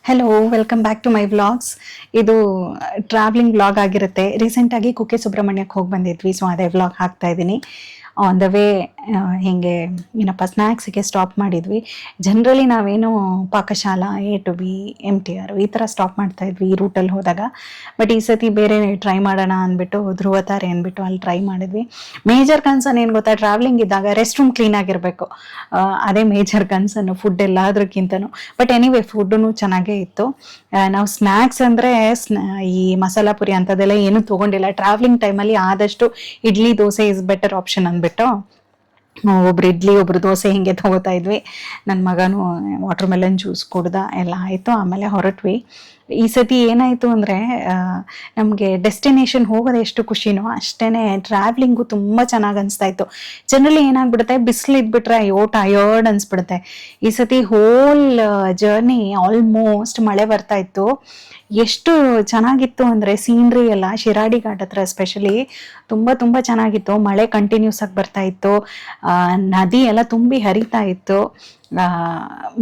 Hello, welcome back to my vlogs. ಇದು travelling vlog ಆಗಿರುತ್ತೆ. ರೀಸೆಂಟಾಗಿ ಕುಕ್ಕೆ ಸುಬ್ರಹ್ಮಣ್ಯಕ್ಕೆ ಹೋಗಿ ಬಂದಿದ್ವಿ, ಸೊ ಅದೇ ವ್ಲಾಗ್ ಹಾಕ್ತಾ ಇದ್ದೀನಿ. ಆನ್ ದ ವೇ ಹೀಗೆ ಏನಪ್ಪ ಸ್ನ್ಯಾಕ್ಸಿಗೆ ಸ್ಟಾಪ್ ಮಾಡಿದ್ವಿ. ಜನರಲಿ ನಾವೇನು Pakashala, A to B, MTR ಈ ಥರ ಸ್ಟಾಪ್ ಮಾಡ್ತಾ ಇದ್ವಿ ಈ ರೂಟಲ್ಲಿ ಹೋದಾಗ. ಬಟ್ ಈ ಸತಿ ಬೇರೆ ಟ್ರೈ ಮಾಡೋಣ ಅಂದ್ಬಿಟ್ಟು ಧ್ರುವತಾರೆ ಅಂದ್ಬಿಟ್ಟು ಅಲ್ಲಿ ಟ್ರೈ ಮಾಡಿದ್ವಿ. ಮೇಜರ್ ಕನ್ಸರ್ನ್ ಏನು ಗೊತ್ತಾ, ಟ್ರಾವೆಲಿಂಗ್ ಇದ್ದಾಗ ರೆಸ್ಟ್ ರೂಮ್ ಕ್ಲೀನ್ ಆಗಿರಬೇಕು, ಅದೇ ಮೇಜರ್ ಕನ್ಸರ್ನು ಫುಡ್ ಎಲ್ಲದಕ್ಕಿಂತನೂ. ಬಟ್ ಎನಿವೇ ಫುಡ್ಡು ಚೆನ್ನಾಗೇ ಇತ್ತು. ನಾವು ಸ್ನ್ಯಾಕ್ಸ್ ಅಂದರೆ ಈ ಮಸಾಲ ಪುರಿ ಅಂಥದ್ದೆಲ್ಲ ಏನೂ ತೊಗೊಂಡಿಲ್ಲ. ಟ್ರಾವೆಲಿಂಗ್ ಟೈಮಲ್ಲಿ ಆದಷ್ಟು idli dosa is better option ಅಂದ್ಬಿಟ್ಟು ಒಬ್ರು ಇಡ್ಲಿ ಒಬ್ರು ದೋಸೆ ಹಿಂಗೆ ತಗೋತಾ ಇದ್ವಿ. ನನ್ನ ಮಗನೂ ವಾಟರ್ ಮೆಲನ್ ಜ್ಯೂಸ್ ಕುಡ್ದ, ಎಲ್ಲ ಆಯಿತು. ಆಮೇಲೆ ಹೊರಟ್ವಿ. ಈ ಸತಿ ಏನಾಯಿತು ಅಂದರೆ ನಮಗೆ ಡೆಸ್ಟಿನೇಷನ್ ಹೋಗೋದು ಎಷ್ಟು ಖುಷಿನೋ ಅಷ್ಟೇ ಟ್ರಾವೆಲಿಂಗು ತುಂಬ ಚೆನ್ನಾಗಿ ಅನಿಸ್ತಾ ಇತ್ತು. ಜನರಲಿ ಏನಾಗ್ಬಿಡುತ್ತೆ, ಬಿಸಿಲು ಇದ್ಬಿಟ್ರೆ ಅಯ್ಯೋ ಟಯರ್ಡ್ ಅನಿಸ್ಬಿಡುತ್ತೆ. ಈ ಸತಿ ಹೋಲ್ ಜರ್ನಿ ಆಲ್ಮೋಸ್ಟ್ ಮಳೆ ಬರ್ತಾ ಇತ್ತು. ಎಷ್ಟು ಚೆನ್ನಾಗಿತ್ತು ಅಂದರೆ ಸೀನ್ರಿ ಎಲ್ಲ ಶಿರಾಡಿ ಘಾಟ್ ಹತ್ರ ಎಸ್ಪೆಷಲಿ ತುಂಬ ತುಂಬ ಚೆನ್ನಾಗಿತ್ತು. ಮಳೆ ಕಂಟಿನ್ಯೂಸ್ ಆಗಿ ಬರ್ತಾ ಇತ್ತು, ನದಿ ಎಲ್ಲ ತುಂಬಿ ಹರಿತಾ ಇತ್ತು,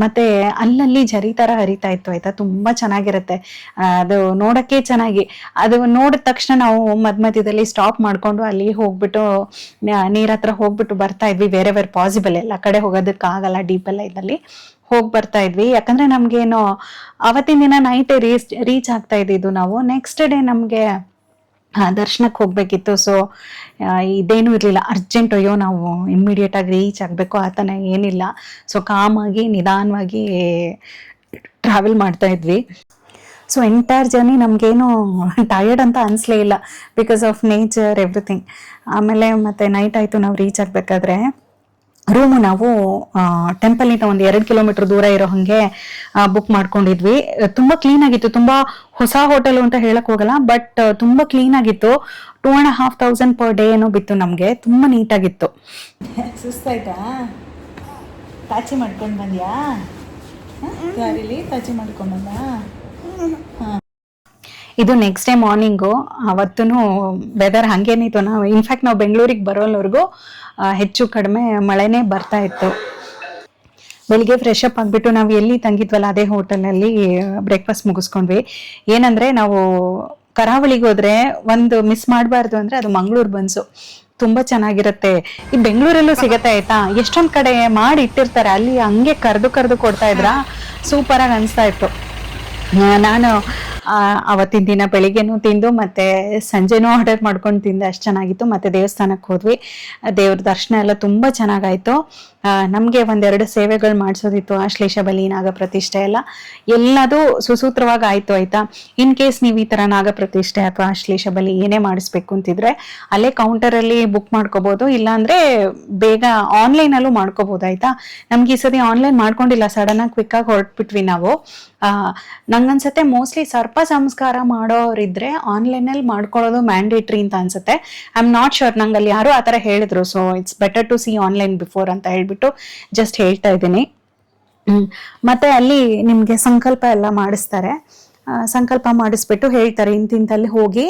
ಮತ್ತೆ ಅಲ್ಲಲ್ಲಿ ಜರಿ ಥರ ಹರಿತಾ ಇತ್ತು. ಆಯ್ತಾ, ತುಂಬ ಚೆನ್ನಾಗಿರುತ್ತೆ ಅದು ನೋಡೋಕ್ಕೆ. ಚೆನ್ನಾಗಿ ಅದು ನೋಡಿದ ತಕ್ಷಣ ನಾವು ಮಧ್ಯದಲ್ಲಿ ಸ್ಟಾಪ್ ಮಾಡಿಕೊಂಡು ಅಲ್ಲಿ ಹೋಗ್ಬಿಟ್ಟು ನೀರ ಹತ್ರ ಹೋಗ್ಬಿಟ್ಟು ಬರ್ತಾ ಇದ್ವಿ. ಬೇರೆ ಪಾಸಿಬಲ್ ಎಲ್ಲ ಕಡೆ ಹೋಗೋದಕ್ಕಾಗಲ್ಲ, ಡೀಪೆಲ್ಲ ಇದ್ದಲ್ಲಿ ಹೋಗಿ ಬರ್ತಾ ಇದ್ವಿ. ಯಾಕಂದ್ರೆ ನಮ್ಗೇನೋ ಅವತ್ತಿನ ದಿನ ನೈಟ್ ರೀಚ್ ಆಗ್ತಾ ಇದ್ದಿದ್ದು ನಾವು. ನೆಕ್ಸ್ಟ್ ಡೇ ನಮಗೆ ದರ್ಶನಕ್ಕೆ ಹೋಗ್ಬೇಕಿತ್ತು. ಸೊ ಇದೇನೂ ಇರಲಿಲ್ಲ ಅರ್ಜೆಂಟ್, ಅಯ್ಯೋ ನಾವು ಇಮ್ಮಿಡಿಯೇಟಾಗಿ ರೀಚ್ ಆಗಬೇಕು ಆ ಥರ ಏನಿಲ್ಲ. ಸೊ ಕಾಮಾಗಿ ನಿಧಾನವಾಗಿ ಟ್ರಾವೆಲ್ ಮಾಡ್ತಾ ಇದ್ವಿ. ಸೊ ಎಂಟೈರ್ ಜರ್ನಿ ನಮಗೇನು ಟಯರ್ಡ್ ಅಂತ ಅನಿಸ್ಲೇ ಇಲ್ಲ, ಬಿಕಾಸ್ ಆಫ್ ನೇಚರ್ ಎವ್ರಿಥಿಂಗ್. ಆಮೇಲೆ ಮತ್ತೆ ನೈಟ್ ಆಯಿತು ನಾವು ರೀಚ್ ಆಗಬೇಕಾದ್ರೆ. ರೂಮು ನಾವು ಟೆಂಪಲ್ನಿಂದ ಒಂದು 2 ಕಿಲೋಮೀಟರ್ ದೂರ ಇರೋ ಹಾಗೆ ಬುಕ್ ಮಾಡ್ಕೊಂಡಿದ್ವಿ. ತುಂಬ ಕ್ಲೀನಾಗಿತ್ತು, ತುಂಬ ಹೊಸ ಹೋಟೆಲು ಅಂತ ಹೇಳಕ್ ಹೋಗಲ್ಲ, ಬಟ್ ತುಂಬ ಕ್ಲೀನಾಗಿತ್ತು. 2,500 per day ಏನೋ ಬಿತ್ತು ನಮಗೆ. ತುಂಬ ನೀಟಾಗಿತ್ತು. ಸುಸ್ತಾಯ್ತಾ? ತಾಚಿ ಮಾಡ್ಕೊಂಡು ಬಂದ್ಯಾ? ಯಾರಿಲಿ ತಾಚಿ ಮಾಡ್ಕೊಂಡು ಬಂದ? ಇದು ನೆಕ್ಸ್ಟ್ ಡೇ ಮಾರ್ನಿಂಗು. ಅವತ್ತೂ ವೆದರ್ ಹಾಗೇನಿತ್ತು. ಇನ್ಫ್ಯಾಕ್ಟ್ ನಾವು ಬೆಂಗಳೂರಿಗೆ ಬರೋಲ್ವರೆಗೂ ಹೆಚ್ಚು ಕಡಿಮೆ ಮಳೆನೇ ಬರ್ತಾ ಇತ್ತು. ಬೆಳಿಗ್ಗೆ ಫ್ರೆಶ್ ಅಪ್ ಆಗಿಬಿಟ್ಟು ನಾವು ಎಲ್ಲಿ ತಂಗಿದ್ವಲ್ಲ ಅದೇ ಹೋಟೆಲಲ್ಲಿ ಬ್ರೇಕ್ಫಾಸ್ಟ್ ಮುಗಿಸ್ಕೊಂಡ್ವಿ. ಏನಂದರೆ ನಾವು ಕರಾವಳಿಗೆ ಹೋದರೆ ಒಂದು ಮಿಸ್ ಮಾಡಬಾರ್ದು ಅಂದರೆ ಅದು ಮಂಗಳೂರು ಬನ್ಸು. ತುಂಬ ಚೆನ್ನಾಗಿರುತ್ತೆ. ಈ ಬೆಂಗಳೂರಲ್ಲೂ ಸಿಗತ್ತೆ ಆಯ್ತಾ, ಎಷ್ಟೊಂದು ಕಡೆ ಮಾಡಿ ಇಟ್ಟಿರ್ತಾರೆ, ಅಲ್ಲಿ ಹಂಗೆ ಕರೆದು ಕೊಡ್ತಾ ಇದ್ರ ಸೂಪರಾಗಿ ಅನಿಸ್ತಾ ಇತ್ತು. ನಾನು ಅವತ್ತಿನ ದಿನ ಬೆಳಿಗ್ಗೆನೂ ತಿಂದು ಮತ್ತೆ ಸಂಜೆನೂ ಆರ್ಡರ್ ಮಾಡ್ಕೊಂಡು ತಿಂದೆ, ಅಷ್ಟು ಚೆನ್ನಾಗಿತ್ತು. ಮತ್ತೆ ದೇವಸ್ಥಾನಕ್ಕೆ ಹೋದ್ವಿ, ದೇವ್ರ ದರ್ಶನ ಎಲ್ಲ ತುಂಬ ಚೆನ್ನಾಗಾಯಿತು. ನಮಗೆ 1-2 ಸೇವೆಗಳು ಮಾಡಿಸೋದಿತ್ತು, ಆಶ್ಲೇಷ ಬಲಿ, ನಾಗ ಪ್ರತಿಷ್ಠೆ ಎಲ್ಲದೂ ಸುಸೂತ್ರವಾಗಿ ಆಯಿತು. ಆಯಿತಾ, ಇನ್ ಕೇಸ್ ನೀವು ಈ ಥರ ನಾಗ ಪ್ರತಿಷ್ಠೆ ಅಥವಾ ಆಶ್ಲೇಷ ಬಲಿ ಏನೇ ಮಾಡಿಸ್ಬೇಕು ಅಂತಿದ್ರೆ ಅಲ್ಲೇ ಕೌಂಟರಲ್ಲಿ ಬುಕ್ ಮಾಡ್ಕೋಬೋದು, ಇಲ್ಲಾಂದರೆ ಬೇಗ ಆನ್ಲೈನಲ್ಲೂ ಮಾಡ್ಕೋಬೋದು. ಆಯಿತಾ, ನಮ್ಗೆ ಈ ಸತಿ ಆನ್ಲೈನ್ ಮಾಡ್ಕೊಂಡಿಲ್ಲ, ಸಡನ್ನಾಗಿ ಕ್ವಿಕ್ಕಾಗಿ ಹೊರಟ್ಬಿಟ್ವಿ ನಾವು. ನಂಗನ್ಸುತ್ತೆ ಮೋಸ್ಟ್ಲಿ ಸರ್ಪ ಸಂಸ್ಕಾರ ಮಾಡೋರಿದ್ರೆ ಆನ್ಲೈನಲ್ಲಿ ಮಾಡ್ಕೊಳ್ಳೋದು ಮ್ಯಾಂಡೇಟ್ರಿ ಅಂತ ಅನ್ಸುತ್ತೆ. ಐ ಆಮ್ ನಾಟ್ ಶೋರ್, ನಂಗೆ ಅಲ್ಲಿ ಯಾರು ಆ ಥರ ಹೇಳಿದ್ರು. So it's better to see online before ಅಂತ ಹೇಳ್ಬಿಟ್ಟು ಜಸ್ಟ್ ಹೇಳ್ತಾ ಇದ್ದೀನಿ. ಮತ್ತೆ ಅಲ್ಲಿ ನಿಮಗೆ ಸಂಕಲ್ಪ ಎಲ್ಲ ಮಾಡಿಸ್ತಾರೆ. ಸಂಕಲ್ಪ ಮಾಡಿಸ್ಬಿಟ್ಟು ಹೇಳ್ತಾರೆ ಇಂತಿಂತಲ್ಲಿ ಹೋಗಿ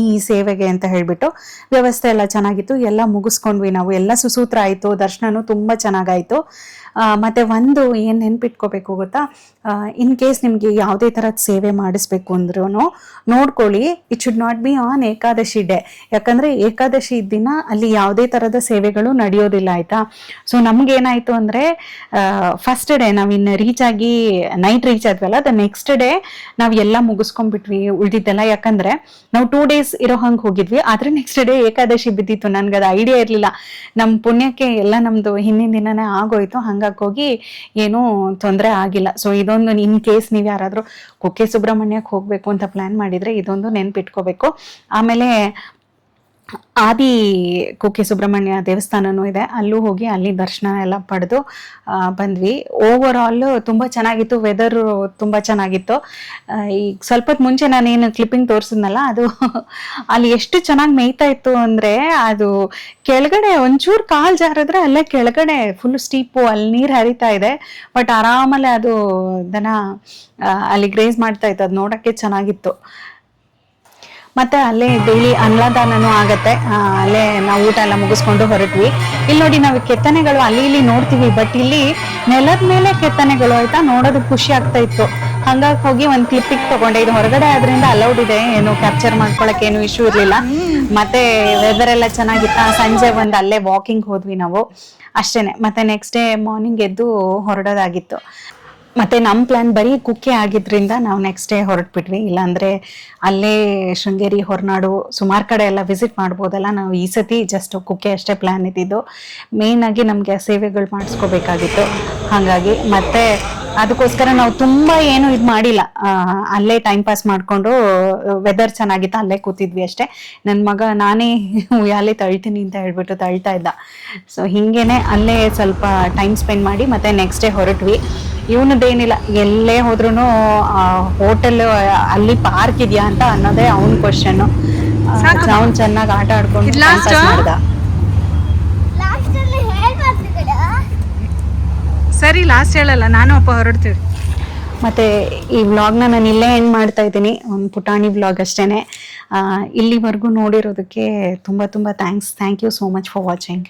ಈ ಸೇವೆಗೆ ಅಂತ ಹೇಳ್ಬಿಟ್ಟು. ವ್ಯವಸ್ಥೆ ಎಲ್ಲ ಚೆನ್ನಾಗಿತ್ತು, ಎಲ್ಲ ಮುಗಿಸ್ಕೊಂಡ್ವಿ ನಾವು. ಎಲ್ಲ ಸುಸೂತ್ರ ಆಯಿತು, ದರ್ಶನನೂ ತುಂಬ ಚೆನ್ನಾಗಾಯಿತು. ಮತ್ತು ಒಂದು ಏನು ನೆನ್ಪಿಟ್ಕೋಬೇಕು ಗೊತ್ತಾ, ಇನ್ ಕೇಸ್ ನಿಮಗೆ ಯಾವುದೇ ಥರದ ಸೇವೆ ಮಾಡಿಸ್ಬೇಕು ಅಂದ್ರೂ ನೋಡ್ಕೊಳ್ಳಿ, it should not be on Ekadashi day. ಯಾಕಂದರೆ ಏಕಾದಶಿ ದಿನ ಅಲ್ಲಿ ಯಾವುದೇ ಥರದ ಸೇವೆಗಳು ನಡೆಯೋದಿಲ್ಲ. ಆಯಿತಾ, ಸೊ ನಮಗೇನಾಯಿತು ಅಂದರೆ ಫಸ್ಟ್ ಡೇ ನಾವಿನ್ನು ರೀಚ್ ಆಗಿ ನೈಟ್ ರೀಚ್ ಆದ್ವಲ್ಲ, ದ ನೆಕ್ಸ್ಟ್ ಡೇ ನಾವು ಎಲ್ಲ ಮುಗಿಸ್ಕೊಂಡ್ಬಿಟ್ವಿ ಉಳಿದಿದ್ದೆಲ್ಲ. ಯಾಕಂದರೆ ನಾವು 2 days ಇರೋ ಹಂಗೆ ಹೋಗಿದ್ವಿ, ಆದರೆ ನೆಕ್ಸ್ಟ್ ಡೇ ಏಕಾದಶಿ ಬಿದ್ದಿತ್ತು. ನನಗದು ಐಡಿಯಾ ಇರಲಿಲ್ಲ. ನಮ್ಮ ಪುಣ್ಯಕ್ಕೆ ಎಲ್ಲ ನಮ್ಮದು ಹಿಂದಿನ ದಿನನೇ ಆಗೋಯ್ತು, ಹಂಗಾಗಿ ಹೋಗಿ ಏನೂ ತೊಂದರೆ ಆಗಿಲ್ಲ. ಸೊ ಇದೊಂದು ಇನ್ ಕೇಸ್ ನೀವು ಯಾರಾದರೂ ಕುಕ್ಕೆ ಸುಬ್ರಹ್ಮಣ್ಯಕ್ಕೆ ಹೋಗಬೇಕು ಅಂತ ಪ್ಲ್ಯಾನ್ ಮಾಡಿದರೆ ಇದೊಂದು ನೆನ್ಪಿಟ್ಕೋಬೇಕು. ಆಮೇಲೆ ಆದಿ ಕುಕ್ಕೆ ಸುಬ್ರಹ್ಮಣ್ಯ ದೇವಸ್ಥಾನನೂ ಇದೆ, ಅಲ್ಲೂ ಹೋಗಿ ಅಲ್ಲಿ ದರ್ಶನ ಎಲ್ಲ ಪಡೆದು ಬಂದ್ವಿ. ಓವರ್ ಆಲ್ ತುಂಬ ಚೆನ್ನಾಗಿತ್ತು, ವೆದರು ತುಂಬ ಚೆನ್ನಾಗಿತ್ತು. ಈಗ ಸ್ವಲ್ಪ ಹೊತ್ತು ಮುಂಚೆ ನಾನೇನು ಕ್ಲಿಪ್ಪಿಂಗ್ ತೋರಿಸಿದ್ನಲ್ಲ, ಅದು ಅಲ್ಲಿ ಎಷ್ಟು ಚೆನ್ನಾಗಿ ಮೇಯ್ತಾ ಇತ್ತು ಅಂದರೆ, ಅದು ಕೆಳಗಡೆ ಒಂಚೂರು ಕಾಲು ಜಾರಿದ್ರೆ ಅಲ್ಲೇ ಕೆಳಗಡೆ ಫುಲ್ ಸ್ಟೀಪು, ಅಲ್ಲಿ ನೀರು ಹರಿತಾ ಇದೆ. ಬಟ್ ಆರಾಮಲ್ಲೇ ಅದು ದನ ಅಲ್ಲಿ ಗ್ರೇಸ್ ಮಾಡ್ತಾ ಇತ್ತು, ಅದು ನೋಡೋಕ್ಕೆ ಚೆನ್ನಾಗಿತ್ತು. ಮತ್ತೆ ಅಲ್ಲೇ ಡೈಲಿ ಅನ್ನದಾನನೂ ಆಗತ್ತೆ. ಅಲ್ಲೇ ನಾವು ಊಟ ಎಲ್ಲ ಮುಗಿಸ್ಕೊಂಡು ಹೊರಟ್ವಿ. ಇಲ್ಲಿ ನೋಡಿ, ನಾವು ಕೆತ್ತನೆಗಳು ಅಲ್ಲಿ ಇಲ್ಲಿ ನೋಡ್ತೀವಿ, ಬಟ್ ಇಲ್ಲಿ ನೆಲದ ಮೇಲೆ ಕೆತ್ತನೆಗಳು ಆಯ್ತಾ, ನೋಡೋದಕ್ಕೆ ಖುಷಿ ಆಗ್ತಾ ಇತ್ತು. ಹಂಗಾಗಿ ಹೋಗಿ ಒಂದು ಕ್ಲಿಪ್ಪಿಗೆ ತಗೊಂಡೆ. ಇದು ಹೊರಗಡೆ ಆದ್ರಿಂದ ಅಲೌಡ್ ಇದೆ, ಏನು ಕ್ಯಾಪ್ಚರ್ ಮಾಡ್ಕೊಳಕ್ ಏನು ಇಶ್ಯೂ ಇರ್ಲಿಲ್ಲ. ಮತ್ತೆ ವೆದರ್ ಎಲ್ಲ ಚೆನ್ನಾಗಿತ್ತ. ಸಂಜೆ ಒಂದು ಅಲ್ಲೇ ವಾಕಿಂಗ್ ಹೋದ್ವಿ ನಾವು ಅಷ್ಟೇನೆ. ಮತ್ತೆ ನೆಕ್ಸ್ಟ್ ಡೇ ಮಾರ್ನಿಂಗ್ ಎದ್ದು ಹೊರಡೋದಾಗಿತ್ತು. ಮತ್ತೆ ನಮ್ಮ ಪ್ಲಾನ್ ಬರೀ ಕುಕ್ಕೆ ಆಗಿದ್ರಿಂದ ನಾವು ನೆಕ್ಸ್ಟ್ ಡೇ ಹೊರಟ್ಬಿಟ್ವಿ. ಇಲ್ಲಾಂದ್ರೆ ಅಲ್ಲೇ ಶೃಂಗೇರಿ, ಹೊರನಾಡು ಸುಮಾರು ಕಡೆ ಎಲ್ಲ ವಿಸಿಟ್ ಮಾಡ್ಬೋದಲ್ಲ. ನಾವು ಈ ಸತಿ ಜಸ್ಟ್ ಕುಕ್ಕೆ ಅಷ್ಟೇ ಪ್ಲಾನ್ ಇದ್ದಿದ್ದು. ಮೇನ್ ಆಗಿ ನಮಗೆ ಸೇವೆಗಳು ಮಾಡಿಸ್ಕೋಬೇಕಾಗಿತ್ತು, ಹಾಗಾಗಿ ಮತ್ತೆ ಅದಕ್ಕೋಸ್ಕರ ನಾವು ತುಂಬಾ ಏನು ಇದು ಮಾಡಿಲ್ಲ. ಅಲ್ಲೇ ಟೈಮ್ ಪಾಸ್ ಮಾಡ್ಕೊಂಡು ವೆದರ್ ಚೆನ್ನಾಗಿತ್ತು, ಅಲ್ಲೇ ಕೂತಿದ್ವಿ ಅಷ್ಟೇ. ನನ್ನ ಮಗ ನಾನೇ ಉಯ್ಯಾಲೆ ತಳ್ತೀನಿ ಅಂತ ಹೇಳ್ಬಿಟ್ಟು ತಳ್ತಾ ಇದ್ದ. ಸೊ ಹಿಂಗೇನೆ ಅಲ್ಲೇ ಸ್ವಲ್ಪ ಟೈಮ್ ಸ್ಪೆಂಡ್ ಮಾಡಿ ಮತ್ತೆ ನೆಕ್ಸ್ಟ್ ಡೇ ಹೊರಟ್ವಿ. ಇವನದ್ದೇನಿಲ್ಲ, ಎಲ್ಲೇ ಹೋದ್ರು ಹೋಟೆಲ್ ಅಲ್ಲಿ ಪಾರ್ಕ್ ಇದೆಯಾ ಅಂತ ಅನ್ನೋದೇ ಅವನ್ ಕ್ವಶನ್. ಅವ್ನು ಚೆನ್ನಾಗಿ ಆಟ ಆಡ್ಕೊಂಡು ಮಾಡ್ದ. ಸರಿ, ಲಾಸ್ಟ್ ಹೇಳಲ್ಲ, ನಾನು ಅಪ್ಪ ಹೊರಡ್ತೀವಿ. ಮತ್ತೆ ಈ ವ್ಲಾಗ್ನ ನಾನು ಇಲ್ಲೇ ಎಂಡ್ ಮಾಡ್ತಾ ಇದ್ದೀನಿ. ಒಂದು ಪುಟಾಣಿ ವ್ಲಾಗ್ ಅಷ್ಟೇನೆ. ಇಲ್ಲಿವರೆಗೂ ನೋಡಿರೋದಕ್ಕೆ ತುಂಬ thanks. Thank you so much for watching.